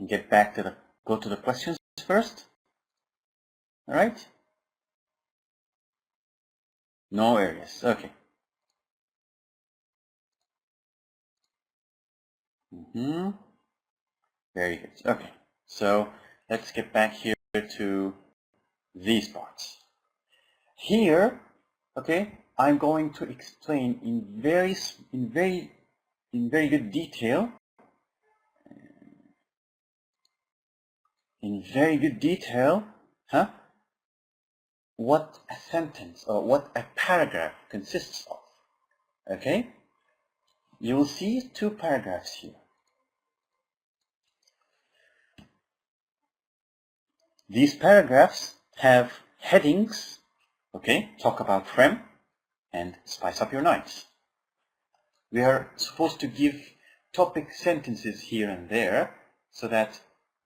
and get back to go to the questions first. All right? No areas. Okay. Very good. Okay. So let's get back here to these parts. Here, okay, I'm going to explain in very good detail. What a sentence or what a paragraph consists of. Okay? You will see 2 paragraphs here. These paragraphs have headings, okay, talk about phlegm and spice up your nights. We are supposed to give topic sentences here and there so that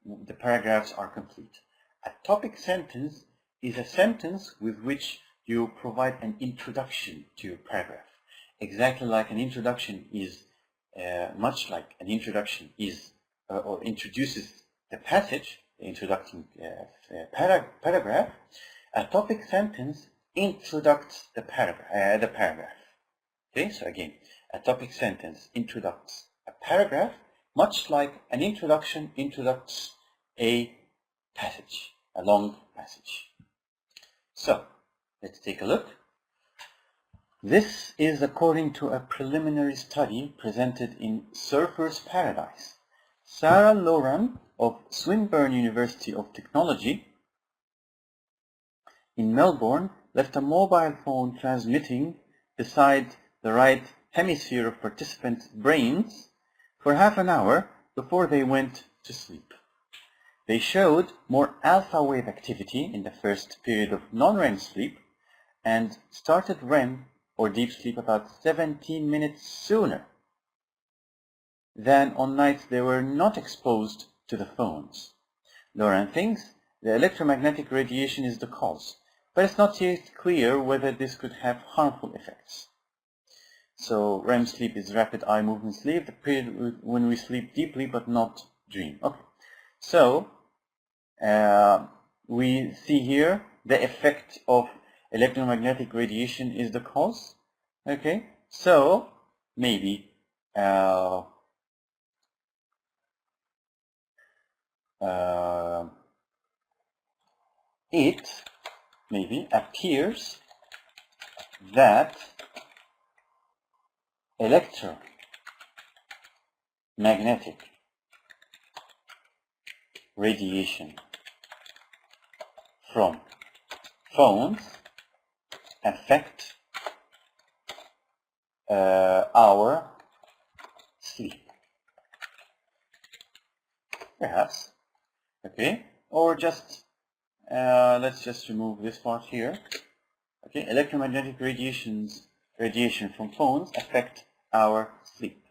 the paragraphs are complete. A topic sentence is a sentence with which you provide an introduction to your paragraph. Exactly like an introduction is, much like an introduction is, or introduces the passage, the introducing paragraph, a topic sentence introduces the paragraph. Okay, so again, a topic sentence introduces a paragraph, much like an introduction introduces a passage, a long passage. So, let's take a look. This is according to a preliminary study presented in Surfer's Paradise. Sarah Loran of Swinburne University of Technology in Melbourne left a mobile phone transmitting beside the right hemisphere of participants' brains for half an hour before they went to sleep. They showed more alpha wave activity in the first period of non-REM sleep and started REM or deep sleep about 17 minutes sooner than on nights they were not exposed to the phones. Loran thinks the electromagnetic radiation is the cause, but it's not yet clear whether this could have harmful effects. So REM sleep is rapid eye movement sleep, the period when we sleep deeply but not dream. Okay. So we see here the effect of electromagnetic radiation is the cause. Okay, so maybe it maybe appears that electromagnetic radiation from phones affect our sleep. Perhaps. Okay, or just let's just remove this part here. Okay, electromagnetic radiation from phones affect our sleep.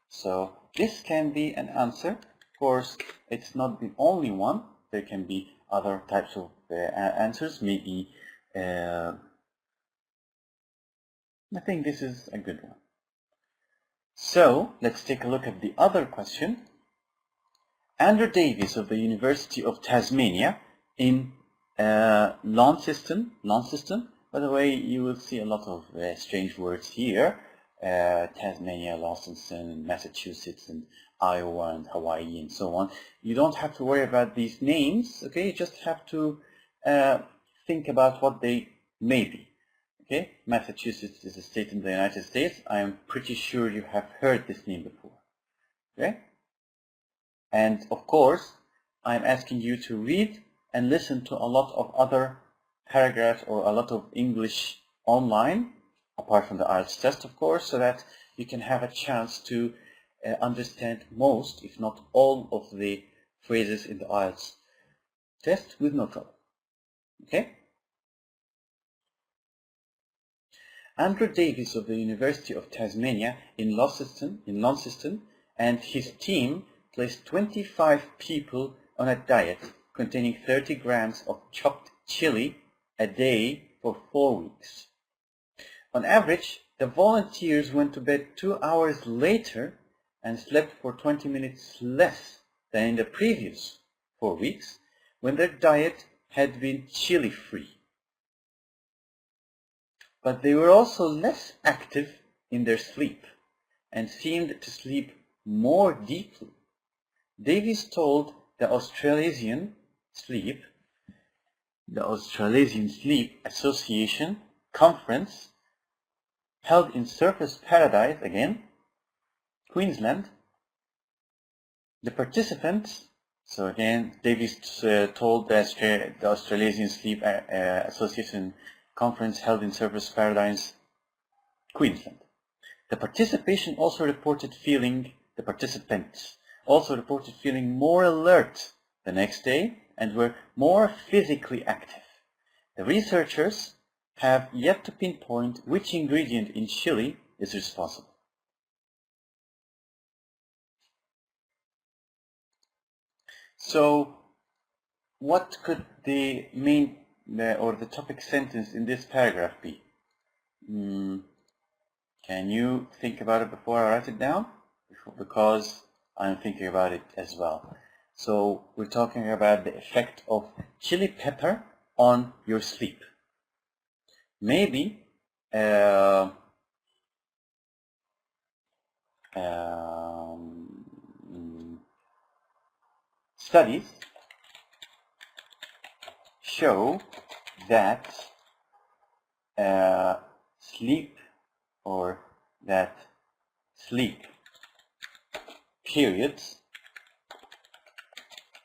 So this can be an answer. Of course, it's not the only one. There can be other types of answers. Maybe I think this is a good one. So let's take a look at the other question. Andrew Davies of the University of Tasmania in Launceston. By the way, you will see a lot of strange words here. Tasmania, Launceston, Massachusetts, and Iowa, and Hawaii, and so on. You don't have to worry about these names, okay? You just have to think about what they may be. Okay? Massachusetts is a state in the United States. I am pretty sure you have heard this name before. Okay? And of course, I'm asking you to read and listen to a lot of other paragraphs or a lot of English online, apart from the IELTS test, of course, so that you can have a chance to understand most, if not all, of the phrases in the IELTS test with no trouble. Okay? Andrew Davies of the University of Tasmania in Launceston and his team placed 25 people on a diet containing 30 grams of chopped chili a day for 4 weeks. On average, the volunteers went to bed 2 hours later and slept for 20 minutes less than in the previous 4 weeks when their diet had been chili-free. But they were also less active in their sleep and seemed to sleep more deeply. Davies told the Australasian Sleep Association conference held in Surfers Paradise, again, Queensland. The participants, so again, Davies told the Australasian Sleep Association conference held in Surfers Paradise, Queensland. The participants also reported feeling more alert the next day and were more physically active. The researchers have yet to pinpoint which ingredient in chili is responsible. So, what could the main or the topic sentence in this paragraph be? Can you think about it before I write it down? Because I'm thinking about it as well. So we're talking about the effect of chili pepper on your sleep. Maybe studies show that sleep periods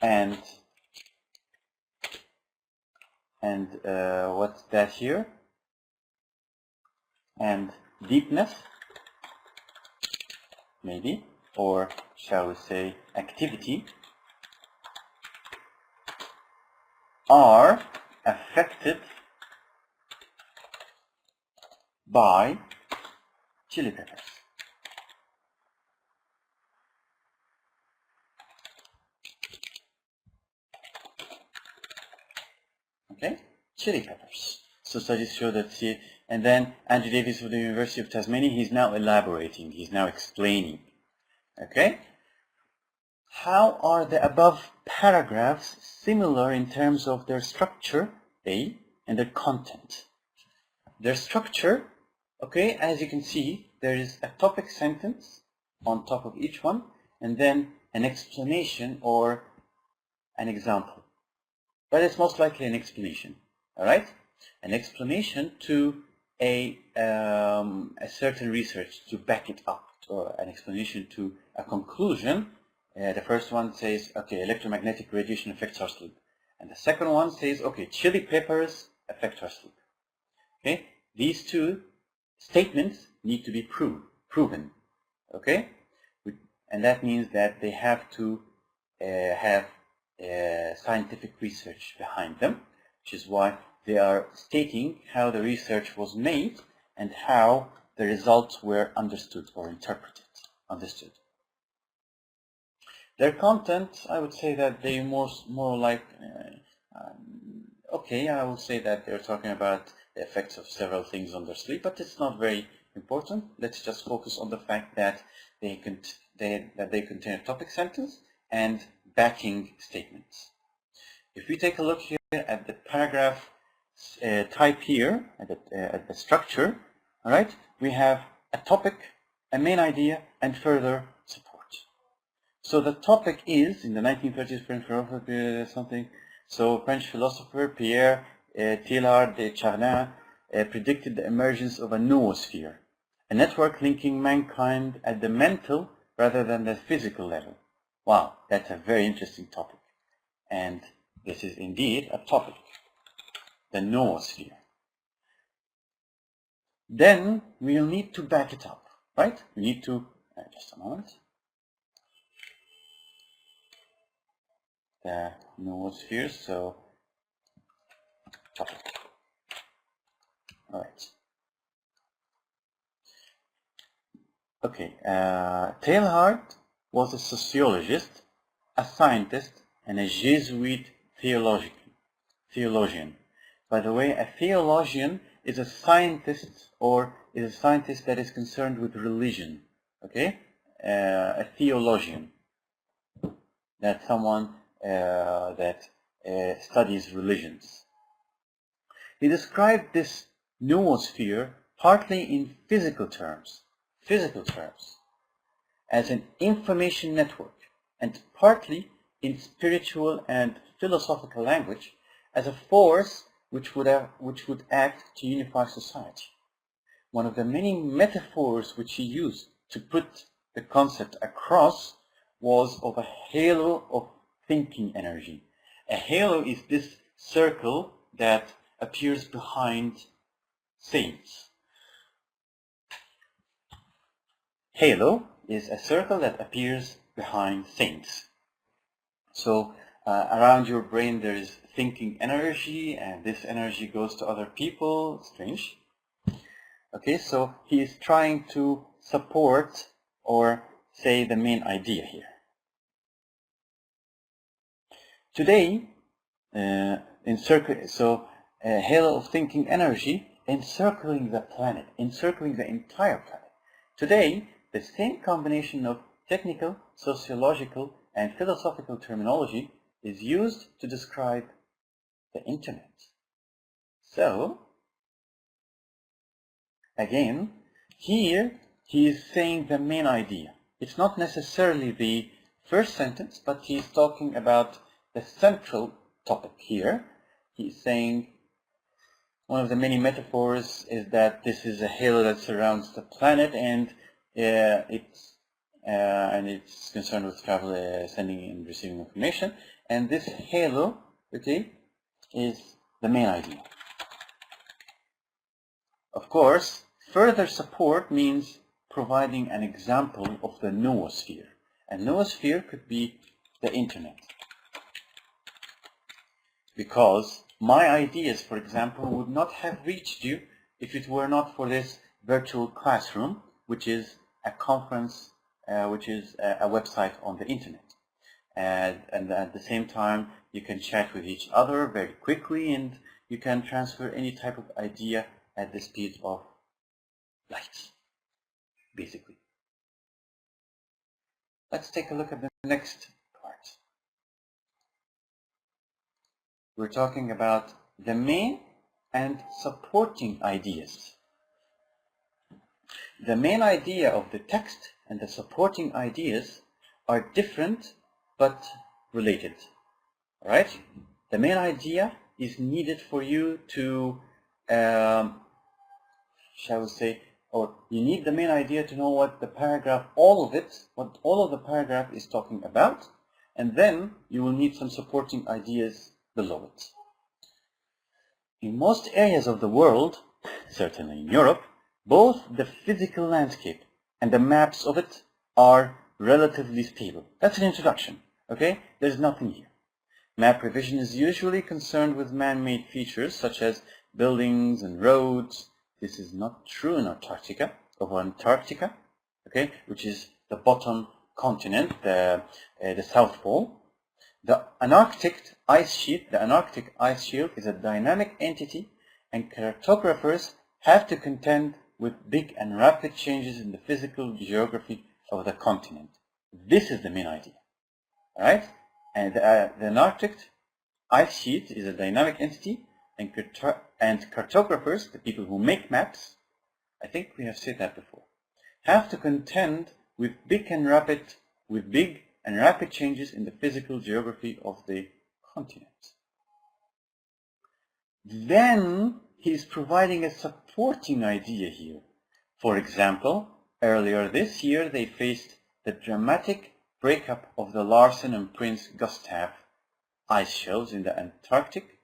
and what's that here? And deepness, maybe, or shall we say activity, are affected by chili peppers. Okay, chili peppers. So studies show that, and then Andrew Davies of the University of Tasmania, he's now elaborating, he's now explaining. Okay? How are the above paragraphs similar in terms of their structure, A, and their content? Their structure, okay, as you can see, there is a topic sentence on top of each one, and then an explanation or an example. But it's most likely an explanation, all right? An explanation to a certain research to back it up, or an explanation to a conclusion. The first one says, okay, electromagnetic radiation affects our sleep. And the second one says, okay, chili peppers affect our sleep. Okay? These two statements need to be proven. Okay? And that means that they have to have scientific research behind them, which is why they are stating how the research was made and how the results were understood or understood. Their content, I would say that they more like, okay, I would say that they're talking about the effects of several things on their sleep, but it's not very important. Let's just focus on the fact that they contain a topic sentence and backing statements. If we take a look here at the paragraph type here, at the structure, all right, we have a topic, a main idea, and further support. So the topic is, in the 1930s, French philosopher, something. So French philosopher Pierre Teilhard de Chardin predicted the emergence of a noosphere, a network linking mankind at the mental rather than the physical level. Wow, that's a very interesting topic. And this is indeed a topic, the noosphere. Then we'll need to back it up, right? We need to, just a moment. The noosphere, so topic. All right. Okay, Teilhard was a sociologist, a scientist, and a Jesuit theologian. By the way, a theologian is a scientist, or is a scientist that is concerned with religion. Okay, a theologian. that someone that studies religions. He described this noosphere partly in physical terms, as an information network, and partly in spiritual and philosophical language as a force which would act to unify society. One of the many metaphors which he used to put the concept across was of a halo of thinking energy. A halo is this circle that appears behind saints. Halo is a circle that appears behind saints. So around your brain there is thinking energy, and this energy goes to other people. Strange. Okay, so he is trying to support or say the main idea here. Today, halo of thinking energy encircling the planet, encircling the entire planet. Today, the same combination of technical, sociological, and philosophical terminology is used to describe the internet. So, again, here he is saying the main idea. It's not necessarily the first sentence, but he's talking about the central topic here. He's saying one of the many metaphors is that this is a halo that surrounds the planet, and it's concerned with travel, sending and receiving information. And this halo, okay, is the main idea. Of course, further support means providing an example of the noosphere. A noosphere could be the internet. Because my ideas, for example, would not have reached you if it were not for this virtual classroom, which is a conference, which is a website on the internet. And at the same time, you can chat with each other very quickly, and you can transfer any type of idea at the speed of light, basically. Let's take a look at the next part. We're talking about the main and supporting ideas. The main idea of the text and the supporting ideas are different but related. Right? The main idea is needed for you to, shall we say, or you need the main idea to know what the paragraph, what all of the paragraph is talking about, and then you will need some supporting ideas below it. In most areas of the world, certainly in Europe, both the physical landscape and the maps of it are relatively stable. That's an introduction, okay? There's nothing here. Map revision is usually concerned with man-made features such as buildings and roads. This is not true in Antarctica, okay, which is the bottom continent, the South Pole. The Antarctic ice sheet is a dynamic entity, and cartographers have to contend with big and rapid changes in the physical geography of the continent. This is the main idea, all right? And the Antarctic ice sheet is a dynamic entity, and cartographers, the people who make maps, I think we have said that before, have to contend with big and rapid changes in the physical geography of the continent. Then he's providing a supporting idea here. For example, earlier this year they faced the dramatic breakup of the Larsen and Prince Gustav ice shelves in the Antarctic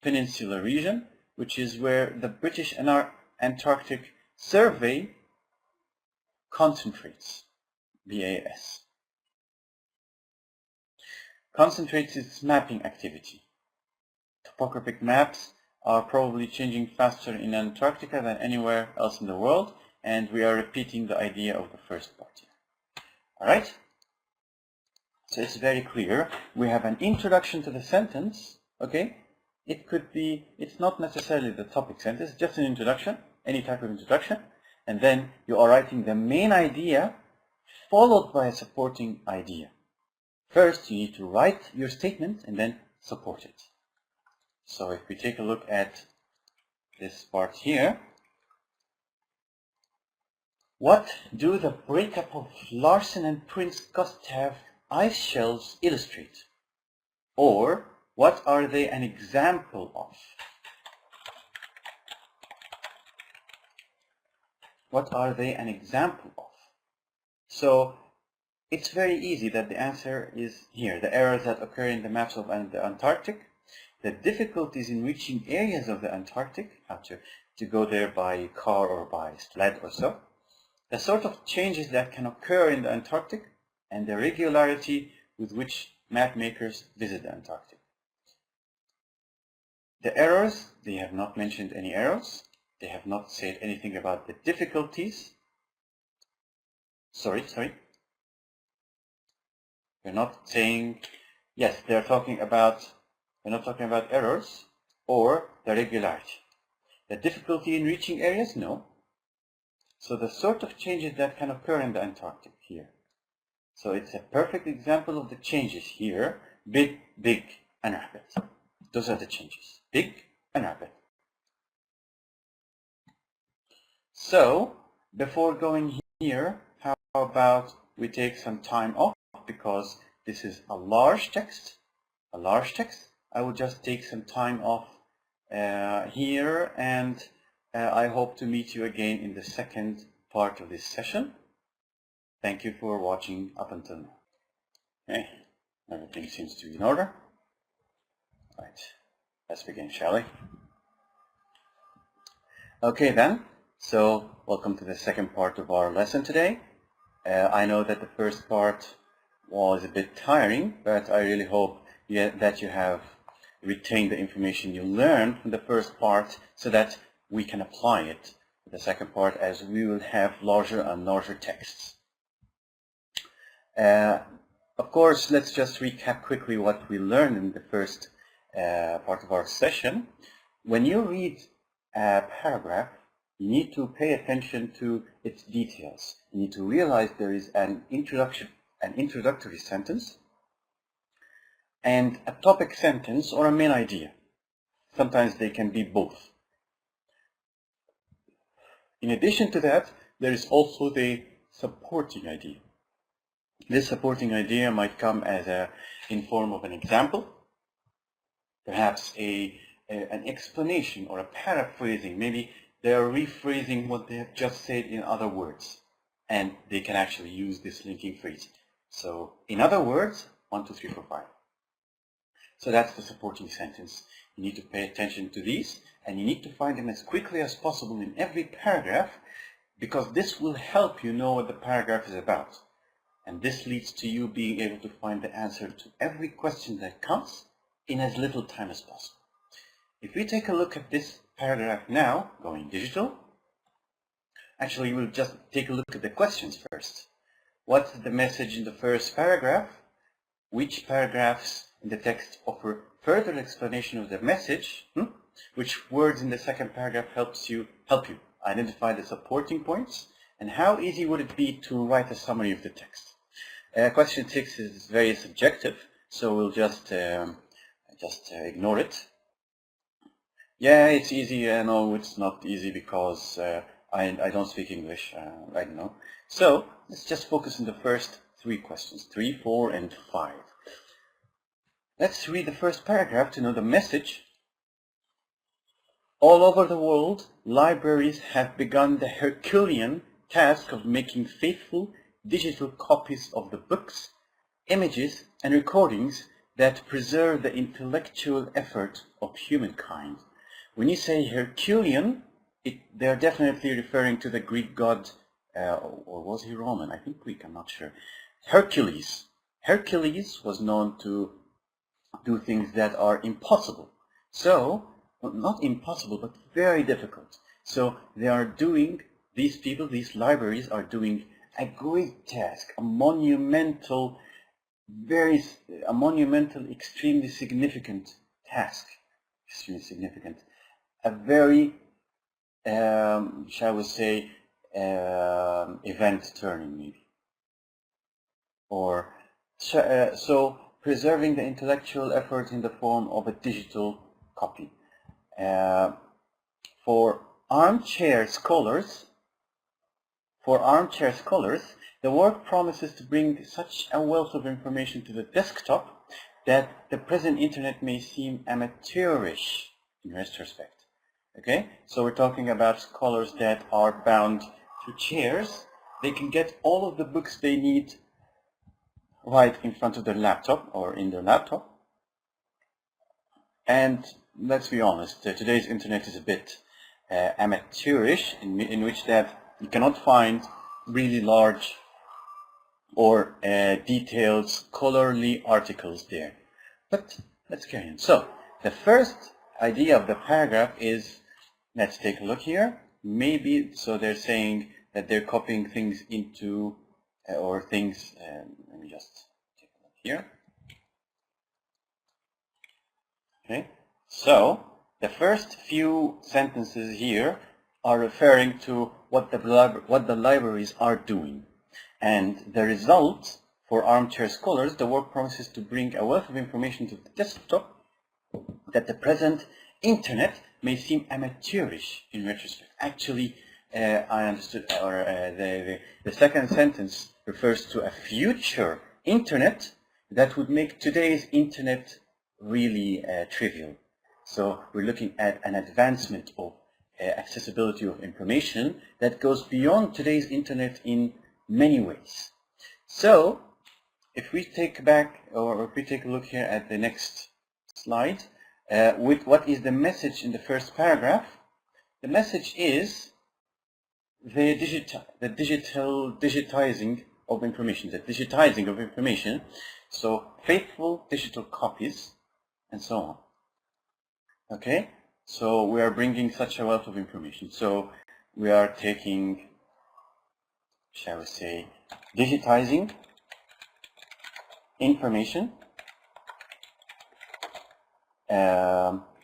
Peninsula region, which is where the British Antarctic Survey concentrates, BAS. Concentrates its mapping activity. Topographic maps are probably changing faster in Antarctica than anywhere else in the world, and we are repeating the idea of the first part here. Alright? So it's very clear. We have an introduction to the sentence, okay? It could be, it's not necessarily the topic sentence, just an introduction, any type of introduction, and then you are writing the main idea followed by a supporting idea. First, you need to write your statement and then support it. So if we take a look at this part here, what do the breakup of Larsen and Prince Gustav ice shelves illustrate? Or what are they an example of? What are they an example of? So it's very easy that the answer is here. The errors that occur in the maps of the Antarctic, the difficulties in reaching areas of the Antarctic, how to go there by car or by sled or so, the sort of changes that can occur in the Antarctic, and the regularity with which map makers visit the Antarctic. The errors, they have not mentioned any errors. They have not said anything about the difficulties. Sorry. We're not saying, yes, they're talking about, we're not talking about errors or the regularity. The difficulty in reaching areas, no. So the sort of changes that can occur in the Antarctic here. So it's a perfect example of the changes here. Big, big, and rapid. Those are the changes. Big and rapid. So before going here, how about we take some time off, because this is a large text. I will just take some time off here, and I hope to meet you again in the second part of this session. Thank you for watching up until now. Okay, everything seems to be in order. Right, let's begin, shall we? Okay then, so welcome to the second part of our lesson today. I know that the first part was a bit tiring, but I really hope that you have retained the information you learned from the first part so that we can apply it to the second part, as we will have larger and larger texts. Of course, let's just recap quickly what we learned in the first part of our session. When you read a paragraph, you need to pay attention to its details. You need to realize there is an introductory sentence and a topic sentence or a main idea. Sometimes they can be both. In addition to that, there is also the supporting idea. This supporting idea might come as in form of an example, perhaps an explanation or a paraphrasing. Maybe they are rephrasing what they have just said in other words, and they can actually use this linking phrase. So, in other words, 1, 2, 3, 4, 5. So that's the supporting sentence. You need to pay attention to these, and you need to find them as quickly as possible in every paragraph, because this will help you know what the paragraph is about. And this leads to you being able to find the answer to every question that comes in as little time as possible. If we take a look at this paragraph now, going digital, actually we'll just take a look at the questions first. What's the message in the first paragraph? Which paragraphs in the text offer further explanation of the message? Which words in the second paragraph help you identify the supporting points? And how easy would it be to write a summary of the text? Question 6 is very subjective, so we'll just ignore it. Yeah, it's easy. No, it's not easy because I don't speak English right now. So let's just focus on the first 3 questions, 3, 4, and 5. Let's read the first paragraph to know the message. All over the world, libraries have begun the Herculean task of making faithful digital copies of the books, images, and recordings that preserve the intellectual effort of humankind. When you say Herculean, they're definitely referring to the Greek god, or was he Roman? I think Greek, I'm not sure. Hercules. Hercules was known to do things that are impossible. So, well, not impossible, but very difficult. So they are doing, these people, these libraries are doing a great task, a monumental, extremely significant task. Extremely significant. A very, shall we say, event turning maybe. Or So preserving the intellectual effort in the form of a digital copy. For armchair scholars, the work promises to bring such a wealth of information to the desktop that the present internet may seem amateurish in retrospect. Okay, so we're talking about scholars that are bound to chairs. They can get all of the books they need right in front of their laptop or in their laptop. And let's be honest, today's internet is a bit amateurish in which that you cannot find really large or detailed scholarly articles there. But let's carry on. So the first idea of the paragraph is, let's take a look here. Maybe, so they're saying that they're copying things into, or things, let me just take a look here. Okay, so the first few sentences here are referring to what the libraries are doing. And the result for armchair scholars, the work promises to bring a wealth of information to the desktop that the present internet may seem amateurish in retrospect. Actually, I understood, or the second sentence refers to a future internet that would make today's internet really trivial. So we're looking at an advancement of accessibility of information that goes beyond today's internet in many ways. So if we take back, or if we take a look here at the next slide, with what is the message in the first paragraph, the message is the digitizing of information, so faithful digital copies, and so on. Okay, so we are bringing such a wealth of information. So we are taking, shall we say, digitizing information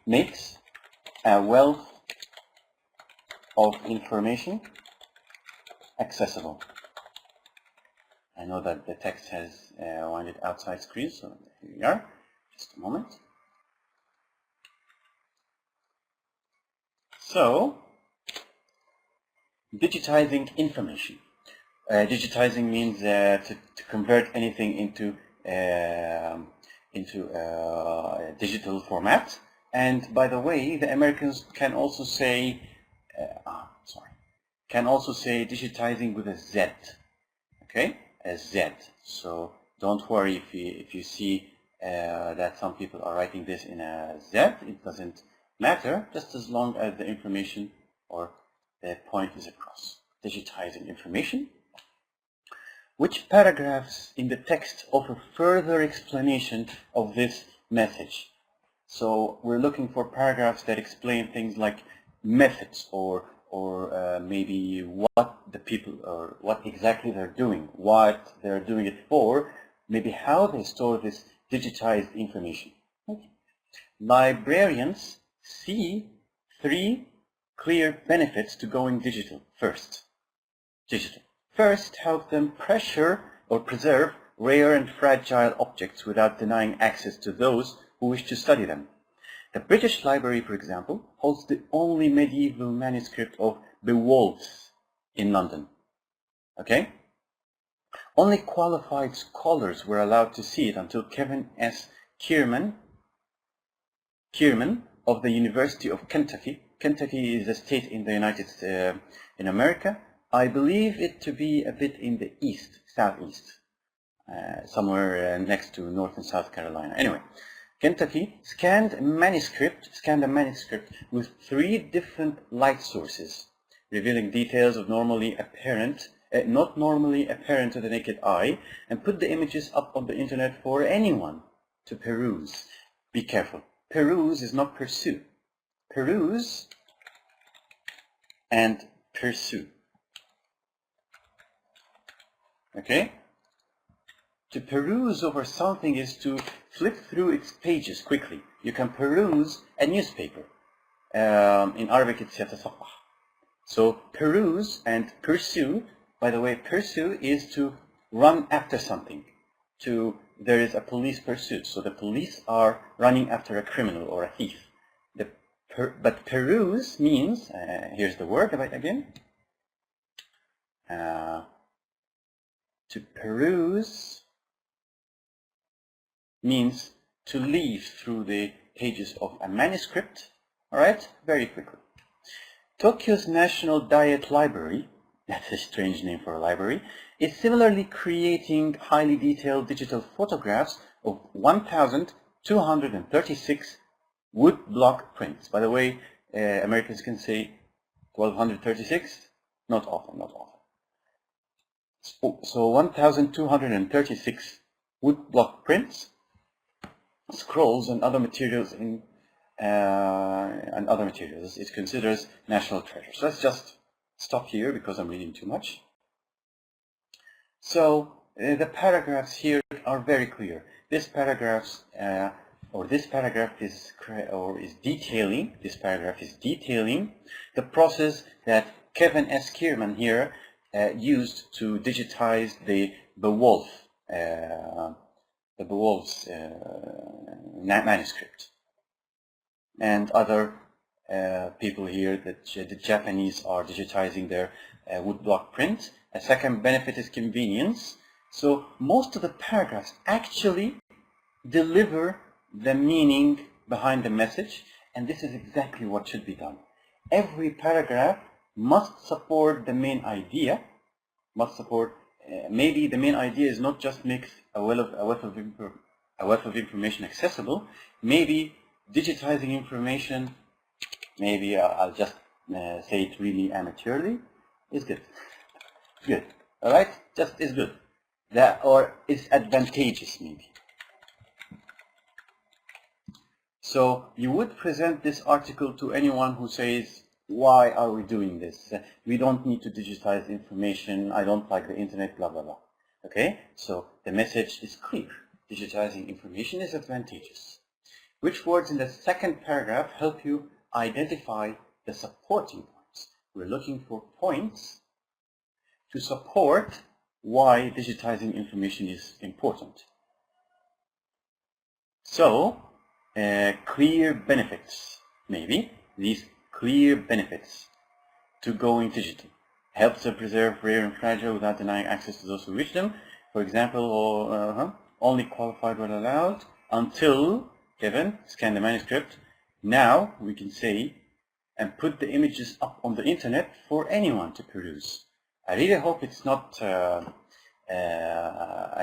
makes a wealth of information accessible. I know that the text has winded outside screen, so here we are. Just a moment. So, digitizing information. Digitizing means to convert anything into digital format. And by the way, the Americans can also say, digitizing with a Z. Okay, a Z. So don't worry if you see that some people are writing this in a Z. It doesn't matter, just as long as the information or the point is across. Digitizing information. Which paragraphs in the text offer further explanation of this message? So we're looking for paragraphs that explain things like methods, or maybe what the people, or what exactly they're doing, what they're doing it for, maybe how they store this digitized information. Okay. Librarians see 3 clear benefits to going digital. First, help them preserve rare and fragile objects without denying access to those who wish to study them. The British Library, for example, holds the only medieval manuscript of Beowulf in London. Okay? Only qualified scholars were allowed to see it until Kevin S. Kierman of the University of Kentucky. Kentucky is a state in the in America. I believe it to be a bit in the southeast, somewhere next to North and South Carolina. Anyway, Kentucky scanned a manuscript with 3 different light sources, revealing details of not normally apparent to the naked eye, and put the images up on the internet for anyone to peruse. Be careful. Peruse is not pursue. Peruse and pursue. Okay? To peruse over something is to flip through its pages quickly. You can peruse a newspaper. In Arabic it's yatasafah. So peruse and pursue, by the way, pursue is to run after something, to there is a police pursuit. So the police are running after a criminal or a thief. But peruse means, here's the word again. To peruse means to leaf through the pages of a manuscript, all right, very quickly. Tokyo's National Diet Library, that's a strange name for a library, is similarly creating highly detailed digital photographs of 1,236 wood block prints. By the way, Americans can say 1,236, not often, not often. So 1,236 wood block prints, scrolls, and other materials it considers national treasure. So let's just stop here because I'm reading too much. So the paragraphs here are very clear. This paragraph is detailing the process that Kevin S. Kierman here used to digitize the Beowulf's manuscript, and other people here that the Japanese are digitizing their woodblock print. A second benefit is convenience. So most of the paragraphs actually deliver the meaning behind the message, and this is exactly what should be done. Every paragraph must support the main idea, maybe the main idea is not just make a wealth of information accessible, maybe digitizing information, maybe I'll just say it really amateurly, is good. Good, all right, just is good. That, or is advantageous maybe. So you would present this article to anyone who says, why are we doing this? We don't need to digitize information. I don't like the internet, blah, blah, blah. Okay, so the message is clear. Digitizing information is advantageous. Which words in the second paragraph help you identify the supporting points? We're looking for points to support why digitizing information is important. So, clear benefits, maybe. These clear benefits to going digital. Helps to preserve rare and fragile without denying access to those who wish them. For example, only qualified were allowed until Kevin scanned the manuscript. Now we can say, and put the images up on the internet for anyone to peruse. I really hope it's not, I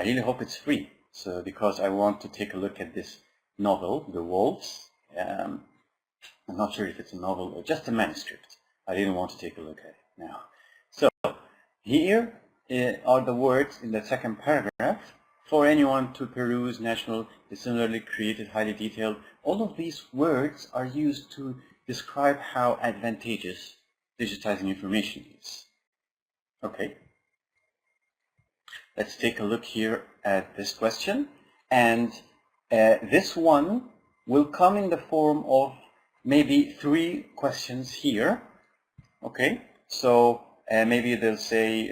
really hope it's free. So because I want to take a look at this novel, The Wolves. I'm not sure if it's a novel or just a manuscript. I didn't want to take a look at it now. So here are the words in the second paragraph. For anyone to peruse, national, similarly created, highly detailed. All of these words are used to describe how advantageous digitizing information is. Okay. Let's take a look here at this question. And this one will come in the form of maybe 3 questions here. Okay. So maybe they'll say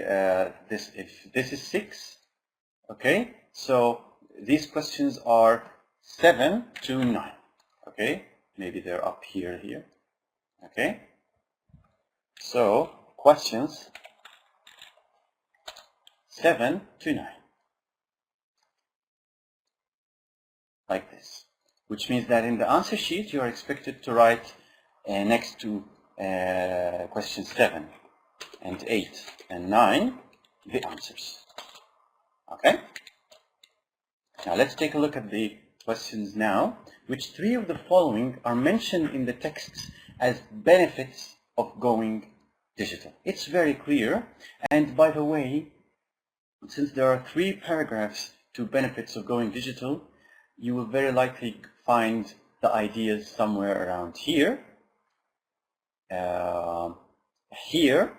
if this is 6. Okay. So these questions are 7 to 9. Okay. Maybe they're up here. Okay. So questions 7 to 9. Like this. Which means that in the answer sheet you are expected to write next to question 7 and 8 and 9 the answers. Okay? Now let's take a look at the questions now. Which 3 of the following are mentioned in the text as benefits of going digital? It's very clear. And by the way, since there are 3 paragraphs to benefits of going digital, you will very likely find the ideas somewhere around here, here,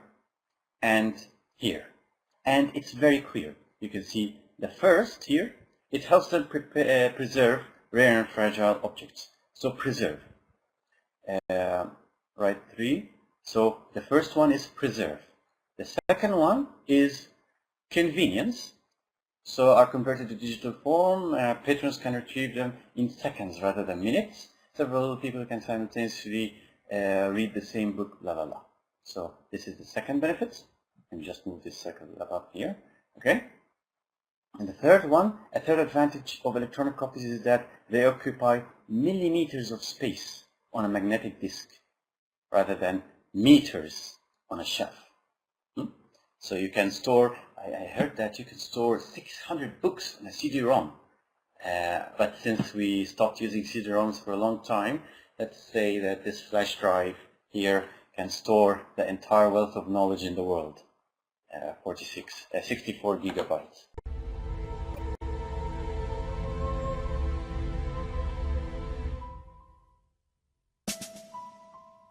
and here. And it's very clear. You can see the first here, it helps them preserve rare and fragile objects. So preserve. Right, 3. So the first one is preserve. The second one is convenience. so are converted to digital form. Patrons can retrieve them in seconds rather than minutes. Several people can simultaneously read the same book, blah, blah, blah. So this is the second benefit. Let me just move this circle above here. Okay. And the third one, a third advantage of electronic copies is that they occupy millimeters of space on a magnetic disk rather than meters on a shelf. So you can store, I heard that you can store 600 books on a CD-ROM. But since we stopped using CD-ROMs for a long time, let's say that this flash drive here can store the entire wealth of knowledge in the world, 64 gigabytes.